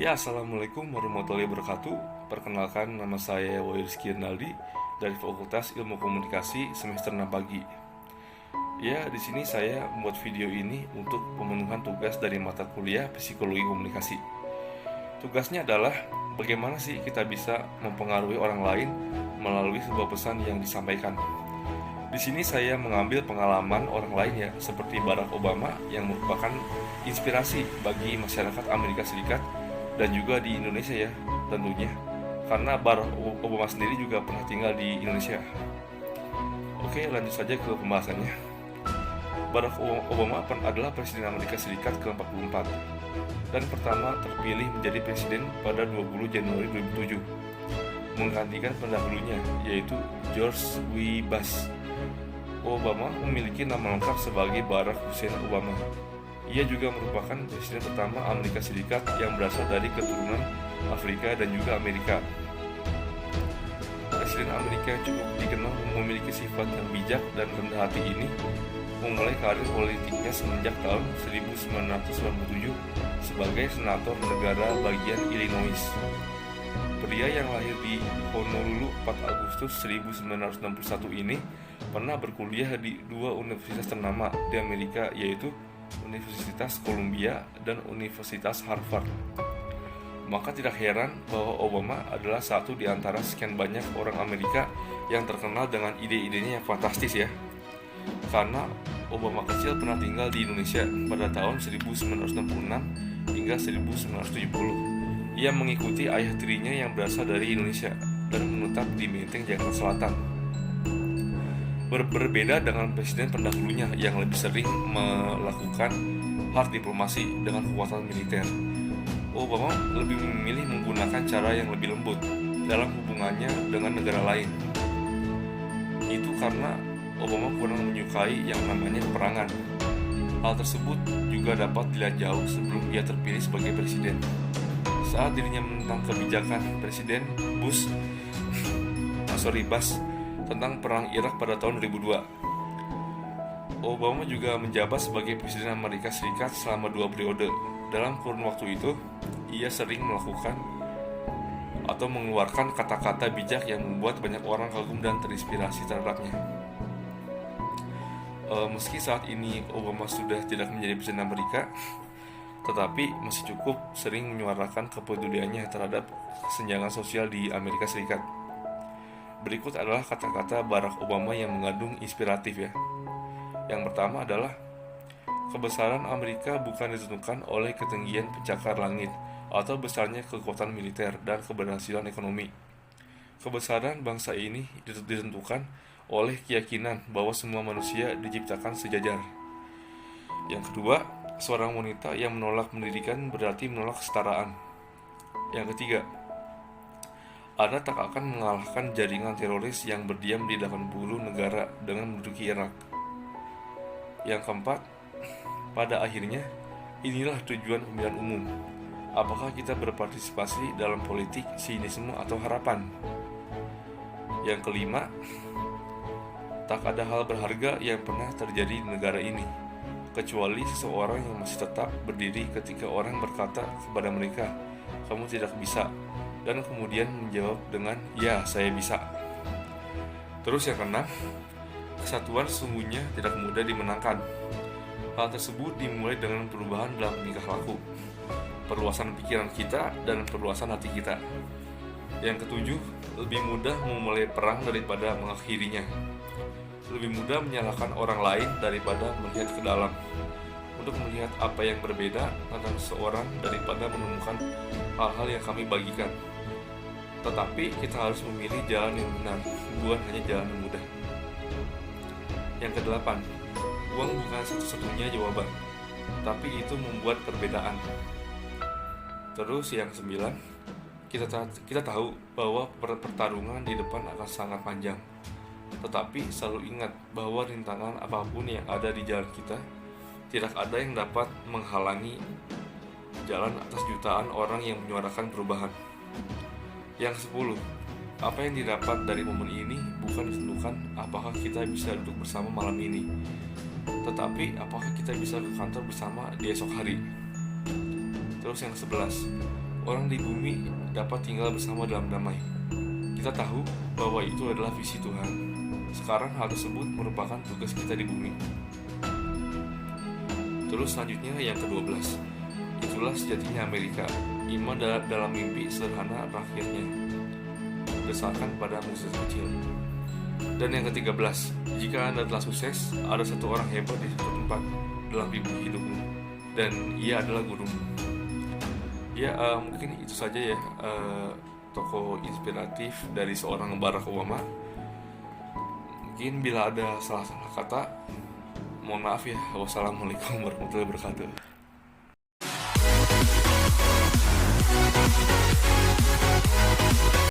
Ya, assalamualaikum warahmatullahi wabarakatuh. Perkenalkan, nama saya Rizky Rinaldi dari Fakultas Ilmu Komunikasi semester 6 pagi. Ya, di sini saya membuat video ini untuk pemenuhan tugas dari mata kuliah Psikologi Komunikasi. Tugasnya adalah bagaimana sih kita bisa mempengaruhi orang lain melalui sebuah pesan yang disampaikan. Di sini saya mengambil pengalaman orang lain ya, seperti Barack Obama yang merupakan inspirasi bagi masyarakat Amerika Serikat dan juga di Indonesia ya tentunya. Karena Barack Obama sendiri juga pernah tinggal di Indonesia. Oke, lanjut saja ke pembahasannya. Barack Obama adalah Presiden Amerika Serikat ke-44 dan pertama terpilih menjadi presiden pada 20 Januari 2007, menggantikan pendahulunya yaitu George W. Bush. Obama memiliki nama lengkap sebagai Barack Hussein Obama. Ia juga merupakan presiden pertama Amerika Serikat yang berasal dari keturunan Afrika dan juga Amerika. Presiden Amerika yang cukup dikenal memiliki sifat yang bijak dan rendah hati ini memulai karir politiknya semenjak tahun 1997 sebagai senator negara bagian Illinois. Pria yang lahir di Honolulu 4 Agustus 1961 ini pernah berkuliah di dua universitas ternama di Amerika, yaitu Universitas Columbia dan Universitas Harvard. Maka tidak heran bahwa Obama adalah satu di antara sekian banyak orang Amerika yang terkenal dengan ide-idenya yang fantastis ya. Karena Obama kecil pernah tinggal di Indonesia pada tahun 1966 hingga 1970. Ia mengikuti ayah tirinya yang berasal dari Indonesia dan menetap di Menteng, Jakarta Selatan. Berbeda dengan presiden pendahulunya yang lebih sering melakukan hard diplomasi dengan kekuatan militer, Obama lebih memilih menggunakan cara yang lebih lembut dalam hubungannya dengan negara lain. Itu karena Obama kurang menyukai yang namanya peperangan. Hal tersebut juga dapat dilihat jauh sebelum ia terpilih sebagai presiden. Saat dirinya menentang kebijakan Presiden Bush tentang perang Irak pada tahun 2002. Obama juga menjabat sebagai Presiden Amerika Serikat selama 2 periode. Dalam kurun waktu itu, ia sering melakukan atau mengeluarkan kata-kata bijak yang membuat banyak orang kagum dan terinspirasi terhadapnya. Meski saat ini Obama sudah tidak menjadi Presiden Amerika, tetapi masih cukup sering menyuarakan kepeduliannya terhadap kesenjangan sosial di Amerika Serikat. Berikut adalah kata-kata Barack Obama yang mengandung inspiratif ya. Yang pertama adalah, kebesaran Amerika bukan ditentukan oleh ketinggian pencakar langit atau besarnya kekuatan militer dan keberhasilan ekonomi. Kebesaran bangsa ini ditentukan oleh keyakinan bahwa semua manusia diciptakan sejajar. Yang kedua, seorang wanita yang menolak pendidikan berarti menolak kesetaraan. Yang ketiga, Anda tak akan mengalahkan jaringan teroris yang berdiam di 80 negara dengan menduduki Irak. Yang keempat, pada akhirnya, inilah tujuan pemilihan umum. Apakah kita berpartisipasi dalam politik, sinisme, atau harapan? Yang kelima, tak ada hal berharga yang pernah terjadi di negara ini, kecuali seseorang yang masih tetap berdiri ketika orang berkata kepada mereka, "Kamu tidak bisa," dan kemudian menjawab dengan, "Ya, saya bisa." Terus yang keenam, kesatuan sesungguhnya tidak mudah dimenangkan. Hal tersebut dimulai dengan perubahan dalam tingkah laku, perluasan pikiran kita, dan perluasan hati kita. Yang ketujuh, lebih mudah memulai perang daripada mengakhirinya. Lebih mudah menyalahkan orang lain daripada melihat ke dalam, untuk melihat apa yang berbeda tentang seseorang daripada menemukan hal-hal yang kami bagikan. Tetapi kita harus memilih jalan yang benar, bukan hanya jalan yang mudah. Yang kedelapan, uang bukan satu-satunya jawaban, tapi itu membuat perbedaan. Terus yang kesembilan, kita tahu bahwa pertarungan di depan akan sangat panjang. Tetapi selalu ingat bahwa rintangan apapun yang ada di jalan kita, tidak ada yang dapat menghalangi jalan atas jutaan orang yang menyuarakan perubahan. Yang ke-10, apa yang didapat dari momen ini bukan ditentukan apakah kita bisa duduk bersama malam ini, tetapi apakah kita bisa ke kantor bersama di esok hari. Terus yang ke-11, orang di bumi dapat tinggal bersama dalam damai. Kita tahu bahwa itu adalah visi Tuhan. Sekarang hal tersebut merupakan tugas kita di bumi. Terus selanjutnya yang ke-12. Itulah sejatinya Amerika. Iman dalam mimpi sederhana rakyatnya, berdasarkan pada mukjizat kecil. Dan yang ke-13, jika Anda telah sukses, ada satu orang hebat di suatu tempat dalam mimpi hidupmu, dan ia adalah gurumu. Ya, mungkin itu saja ya, tokoh inspiratif dari seorang Barack Obama. Mungkin bila ada salah-salah kata, mohon maaf ya. Wassalamualaikum warahmatullahi wabarakatuh.